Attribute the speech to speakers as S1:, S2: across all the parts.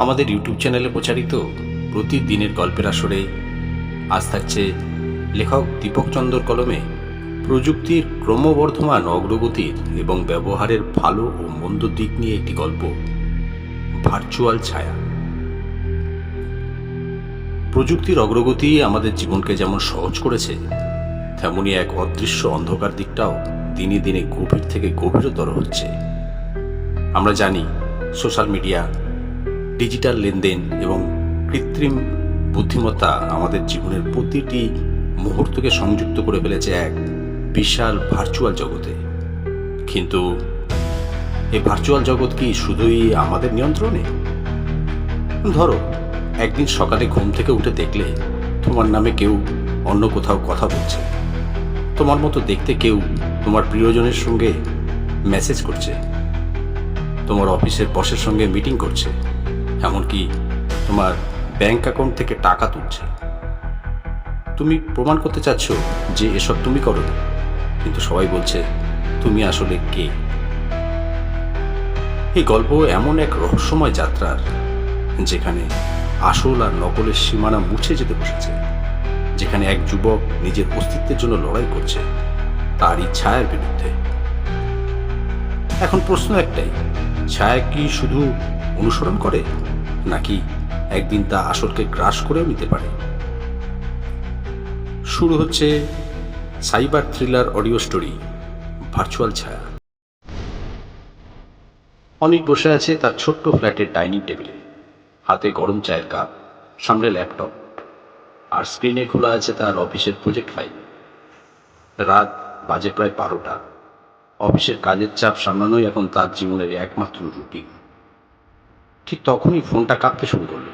S1: আমাদের ইউটিউব চ্যানেলে প্রচারিত প্রতিদিনের গল্পের আসরে আজ থাকছে লেখক দীপক চন্দর কলমে প্রযুক্তির ক্রমবর্ধমান অগ্রগতির এবং ব্যবহারের ভালো ও মন্দ দিক নিয়ে একটি গল্প, ভার্চুয়াল ছায়া। প্রযুক্তির অগ্রগতি আমাদের জীবনকে যেমন সহজ করেছে, তেমনি এক অদৃশ্য অন্ধকার দিকটাও দিনে দিনে গভীর থেকে গভীরতর হচ্ছে। আমরা জানি সোশ্যাল মিডিয়া, ডিজিটাল লেনদেন এবং কৃত্রিম বুদ্ধিমত্তা আমাদের জীবনের প্রতিটি মুহূর্তকে সংযুক্ত করে ফেলেছে এক বিশাল ভার্চুয়াল জগতে। কিন্তু এই ভার্চুয়াল জগৎ কি শুধুই আমাদের নিয়ন্ত্রণে? ধরো, একদিন সকালে ঘুম থেকে উঠে দেখলে তোমার নামে কেউ অন্য কোথাও কথা বলছে, তোমার মতো দেখতে কেউ তোমার প্রিয়জনের সঙ্গে মেসেজ করছে, তোমার অফিসের বসের সঙ্গে মিটিং করছে, এমনকি তোমার ব্যাংক অ্যাকাউন্ট থেকে টাকা তুলছে। তুমি প্রমাণ করতে চাচ্ছ যে এসব তুমি করো, কিন্তু সবাই বলছে তুমি আসলে কে। এই গল্প এমন এক রহস্যময় যাত্রার, যেখানে আসল আর নকলের সীমানা মুছে যেতে বসেছে, যেখানে এক যুবক নিজের অস্তিত্বের জন্য লড়াই করছে তারই ছায়ার বিরুদ্ধে। এখন প্রশ্ন একটাই, ছায়া কি শুধু অনুসরণ করে, নাকি একদিন তা আসলকে গ্রাস করেও নিতে পারে? শুরু হচ্ছে cyber thriller audio story, virtual ছায়া। অনেক বসে আছে তার ছোট্ট ফ্ল্যাটের ডাইনিং টেবিলে, হাতে গরম চায়ের কাপ, সামনে ল্যাপটপ, আর স্ক্রিনে খোলা আছে তার অফিসের প্রজেক্ট ফাইল। রাত বাজে প্রায় 12টা। অফিসের কাজের চাপ সামলানোই এখন তার জীবনের একমাত্র রুটিন। ঠিক তখনই ফোনটা কাঁপতে শুরু করলো।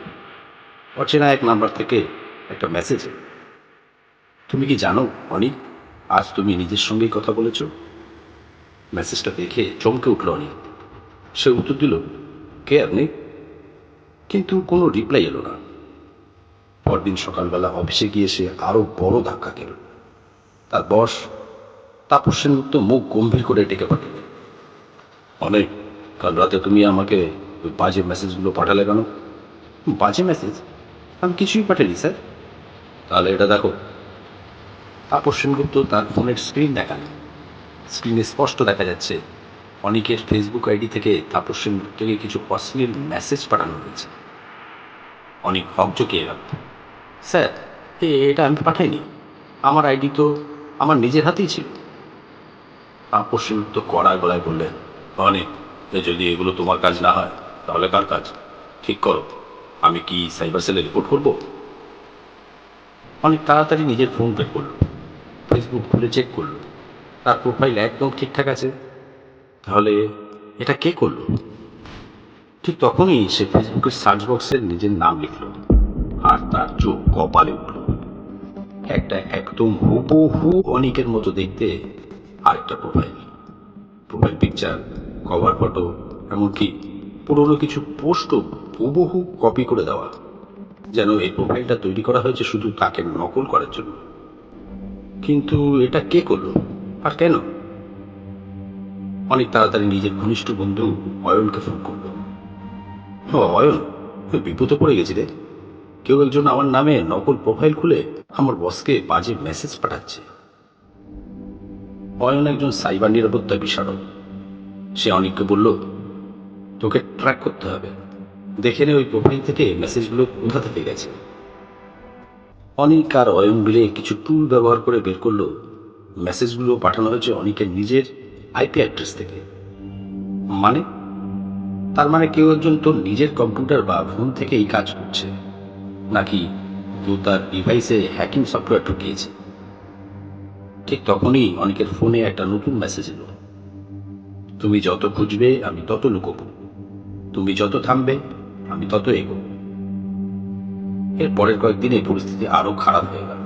S1: অচেনা এক নাম্বার থেকে একটা মেসেজ। তুমি কি জানো অনিক, আজ তুমি নিজের সঙ্গেই কথা বলেছ? মেসেজটা দেখে চমকে উঠল অনিক। সে উত্তর দিল, কে আপনি? কিন্তু কোনো রিপ্লাই এলো না। পরদিন সকালবেলা অফিসে গিয়ে সে আরো বড় ধাক্কা খেল। তার বস তাপস সেনগুপ্ত মুখ গম্ভীর করে ডেকে পাঠাল। অনেক, কাল রাতে তুমি আমাকে ওই বাজে মেসেজগুলো পাঠালে কেন? বাজে মেসেজ? আমি কিছুই পাঠাইনি স্যার। তাহলে এটা দেখো। তাপস সেনগুপ্ত তার ফোনের স্ক্রিন দেখান। স্ক্রিনে স্পষ্ট দেখা যাচ্ছে অনিকের ফেসবুক আইডি থেকে তাপস সেনগুপ্তকে কিছু অশ্লীল মেসেজ পাঠানো হয়েছে। অনেক হকচকিয়ে গেল। স্যার, এটা আমি পাঠাইনি। আমার আইডি তো আমার নিজের হাতেই ছিল। তাপস সেনগুপ্ত কড়া গলায় বললেন, অনেক, যদি এগুলো তোমার কাজ না হয় তাহলে কার কাজ? ঠিক করো। আমি কি সাইবার সেলে রিপোর্ট করব? অনেক তাড়াতাড়ি নিজের ফোন বের করলো, ফেসবুক খুলে চেক করলো। তার প্রোফাইল একদম ঠিকঠাক আছে। তাহলে এটা কে করলো? ঠিক তখনই সে ফেসবুকের সার্চ বক্সে নিজের নাম লিখল, আর তার চোখ কপালে উঠল। একটা একদম হুবহু অনিকের মতো দেখতে আরেকটা profile. Profile picture, cover photo, এমনকি পুরোনো কিছু পোস্টও হুবহু কপি করে দেওয়া, যেন এই প্রোফাইলটা তৈরি করা হয়েছে শুধু তাকে নকল করার জন্য। কিন্তু এটা কে করলো আর কেন? অনেক তাড়াতাড়ি নিজের ঘনিষ্ঠ বন্ধু অয়নকে ফোন করলো। ও অয়ন, বিপদে পড়ে গেছি রে। কেউ একজন আমার নামে নকল প্রোফাইল খুলে আমার বসকে বাজে মেসেজ পাঠাচ্ছে। অয়ন একজন সাইবার নিরাপত্তা বিশারদ। সে অনিককে বলল, তোকে ট্র্যাক করতে হবে, দেখে নে ওই প্রোফাইল থেকে মেসেজগুলো কোথা থেকে গেছে। অনিক আর অয়ন মিলে কিছু টুল ব্যবহার করে বের করলো মেসেজগুলো পাঠানো হয়েছে অনিকের নিজের আইপি অ্যাড্রেস থেকে। মানে, তার মানে কেউ একজন তোর নিজের কম্পিউটার বা ফোন থেকে এই কাজ করছে, নাকি কেউ তার ডিভাইসে হ্যাকিং সফটওয়্যার ঢুকিয়েছে। ঠিক তখনই অনেকের ফোনে একটা নতুন মেসেজ এলো, তুমি যত খুঁজবে আমি তত লুকোবো, তুমি যত থামবে আমি তত এগোবো। এর পরের কয়েকদিনে পরিস্থিতি আরো খারাপ হয়ে গেল।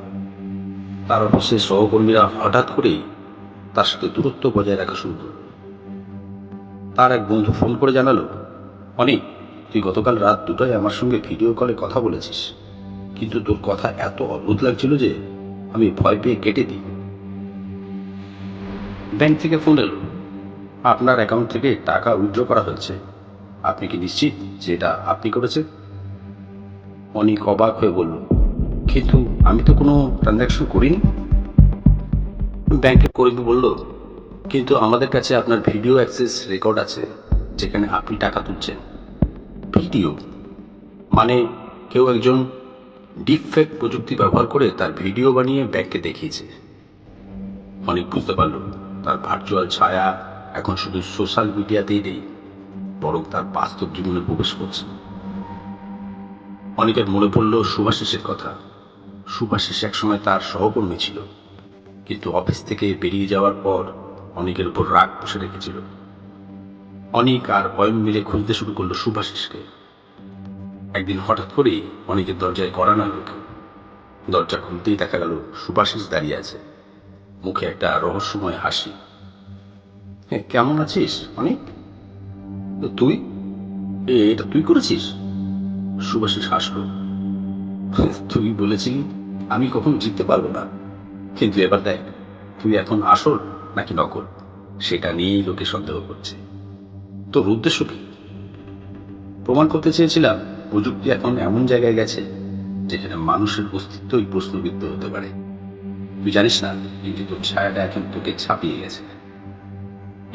S1: তার অফিসের সহকর্মীরা হঠাৎ করেই তার সাথে দূরত্ব বজায় রাখা শুরু করল। তার এক বন্ধু ফোন করে জানালো, অনিক, তুই গতকাল রাত 2টায় আমার সঙ্গে ভিডিও কলে কথা বলেছিস, কিন্তু তোর কথা এত অদ্ভুত লাগছিল যে আমি ভয় পেয়ে কেটে দিই। ব্যাংক থেকে ফোন এলো, আপনার অ্যাকাউন্ট থেকে টাকা উইথড্র করা হয়েছে, আপনি কি নিশ্চিত যে এটা আপনি করেছেন? অনেক অবাক হয়ে বলল, কিন্তু আমি তো কোনো ট্রানজ্যাকশন করিনি। ব্যাংকের কর্মী বলল, কিন্তু আমাদের কাছে আপনার ভিডিও অ্যাক্সেস রেকর্ড আছে যেখানে আপনি টাকা তুলছেন। ভিডিও? মানে কেউ একজন ডিপফেক প্রযুক্তি ব্যবহার করে তার ভিডিও বানিয়ে ব্যাংকে দেখিয়েছে। অনেক বুঝতে পারল তার ভার্চুয়াল ছায়া এখন শুধু সোশ্যাল মিডিয়াতেই নেই, বরং তার বাস্তব জীবনে প্রবেশ করছে। অনেকের মনে পড়ল শুভাশিসের কথা। শুভাশিস একসময় তার সহকর্মী ছিল, কিন্তু অফিস থেকে বেরিয়ে যাওয়ার পর অনেকের উপর রাগ বসে রেখেছিল। অনেক আর অয়ন মিলে খুঁজতে শুরু করলো শুভাশিসকে। একদিন হঠাৎ করেই অনেকের দরজায় কড়া নাড়ল কেউ। দরজা খুলতেই দেখা গেল শুভাশিস দাঁড়িয়ে আছে, মুখে একটা রহস্যময় হাসি। হ্যাঁ, কেমন আছিস অনেক? তুই? এটা তুই করেছিস? শুভাশিস হাসল। তুই বলেছিলি আমি কখনো জিততে পারবো না, কিন্তু এবার দেখ, তুই এখন আসল নাকি নকল সেটা নিয়েই লোকে সন্দেহ করছে। তোর উদ্দেশ্য কি? প্রমাণ করতে চেয়েছিলাম প্রযুক্তি এখন এমন জায়গায় গেছে যেখানে মানুষের অস্তিত্বই প্রশ্নবিদ্ধ হতে পারে। তুই জানিস না, কিন্তু তোর ছায়াটা এখন তোকে ছাপিয়ে গেছে।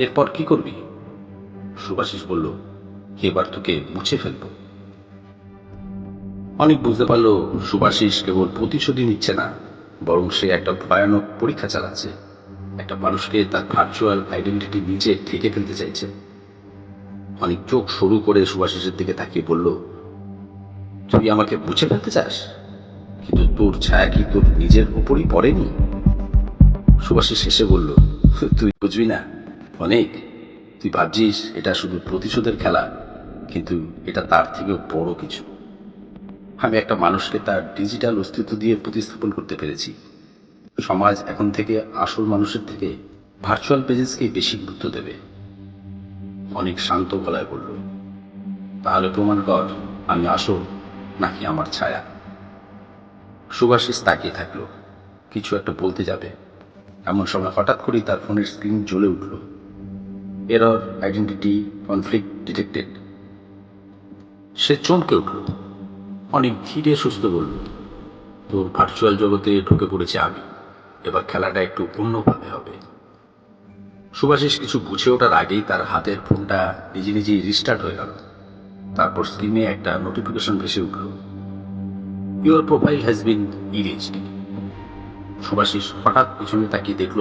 S1: এরপর কি করবি? সুভাষিস বলল, এবার তোকে মুছে ফেলবো। অনেক বুঝতে পারলো সুভাষিস কেবল প্রতিশোধই নিচ্ছে না, বরং সে একটা ভয়ানক পরীক্ষা চালাচ্ছে। একটা মানুষকে তার ভার্চুয়াল আইডেন্টিটি নিচে ঠেকে ফেলতে চাইছে। অনেক চোখ সরু করে সুভাষিসের দিকে তাকিয়ে বলল, তুই আমাকে মুছে ফেলতে চাস, কিন্তু তোর ছায়া কি তোর নিজের উপরই পড়েনি? সুভাষিস হেসে বলল, তুই বুঝবি না অনেক। তুই ভাবছিস এটা শুধু প্রতিশোধের খেলা, কিন্তু এটা তার থেকেও বড় কিছু। আমি একটা মানুষকে তার ডিজিটাল অস্তিত্ব দিয়ে প্রতিস্থাপন করতে পেরেছি। সমাজ এখন থেকে আসল মানুষের থেকে ভার্চুয়াল পেজেসকেই বেশি গুরুত্ব দেবে। অনেক শান্ত গলায় বলল, তাহলে প্রমাণ কর আমি আসল নাকি আমার ছায়া। সুভাষিস তাকিয়ে থাকলো, কিছু একটা বলতে যাবে, এমন সময় হঠাৎ করেই তার ফোনের স্ক্রিন জ্বলে উঠল। Error identity conflict detected. সে চমকে উঠল। অনেক ধীরে সুস্থ বলল, তোর ভার্চুয়াল জগতে ঢুকে পড়েছে আমি, এবার খেলাটা একটু অন্যভাবে হবে। সুভাষিস কিছু বুঝে ওঠার আগেই তার হাতের ফোনটা নিজে নিজেই রিস্টার্ট হয়ে গেল। তারপর স্ক্রিনে একটা নোটিফিকেশন ভেসে উঠল, your profile has been erased. Subhashis হঠাৎ পিছনে তাকিয়ে দেখল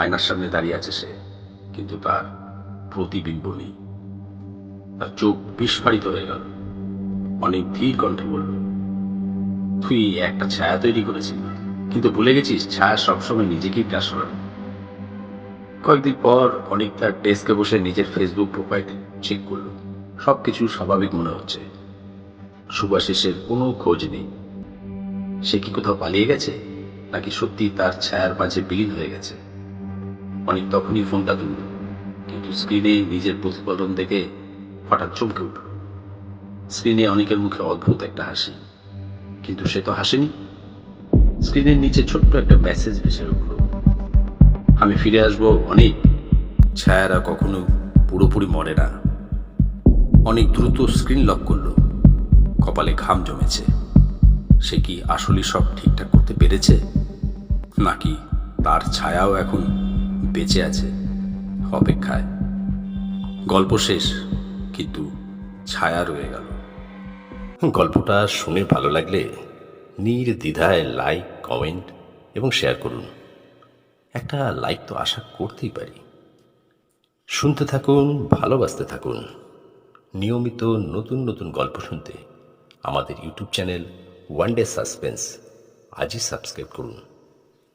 S1: আয়নার সামনে দাঁড়িয়ে আছে সে, কিন্তু তার প্রতিবিম্ব নেই। তার চোখ বিস্ফারিত হয়ে গেল। অনেক ধীর কণ্ঠে বলল, তুই একটা ছায়া তৈরি করেছিলি, কিন্তু ভুলে গেছিস ছায়া সবসময় নিজেকেই গ্রাস করে। কয়েকদিন পর অনেক তার ডেস্কে বসে নিজের ফেসবুক প্রোফাইল চেক করলো। সবকিছু স্বাভাবিক মনে হচ্ছে। সুভাষিসের কোনো খোঁজ নেই। সে কি কোথাও পালিয়ে গেছে, নাকি সত্যি তার ছায়ার মাঝে বিলীন হয়ে গেছে? অনেক তখনই ফোনটা তুলল, কিন্তু স্ক্রিনে নিজের প্রতিফলন দেখে হঠাৎ চমকে উঠল। স্ক্রিনে অনেকের মুখে অদ্ভুত একটা হাসি, কিন্তু সে তো হাসেনি। স্ক্রিনের নিচে ছোট্ট একটা মেসেজ ভেসে উঠল, আমি ফিরে আসবো অনেক, ছায়ারা কখনো পুরোপুরি মরে না। অনেক দ্রুত স্ক্রিন লক করলো, কপালে ঘাম জমেছে। সে কি আসলে সব ঠিকঠাক করতে পেরেছে, নাকি তার ছায়াও এখন বেঁচে আছে অপেক্ষায়? গল্প শেষ, কিন্তু ছায়া রয়ে গেল।
S2: গল্পটা শুনে ভালো লাগলে নির্দ্বিধায় লাইক, কমেন্ট এবং শেয়ার করুন। একটা লাইক তো আশা করতেই পারি। শুনতে থাকুন, ভালোবাসতে থাকুন। নিয়মিত নতুন নতুন গল্প শুনতে আমাদের YouTube channel one day suspense আজই সাবস্ক্রাইব করুন।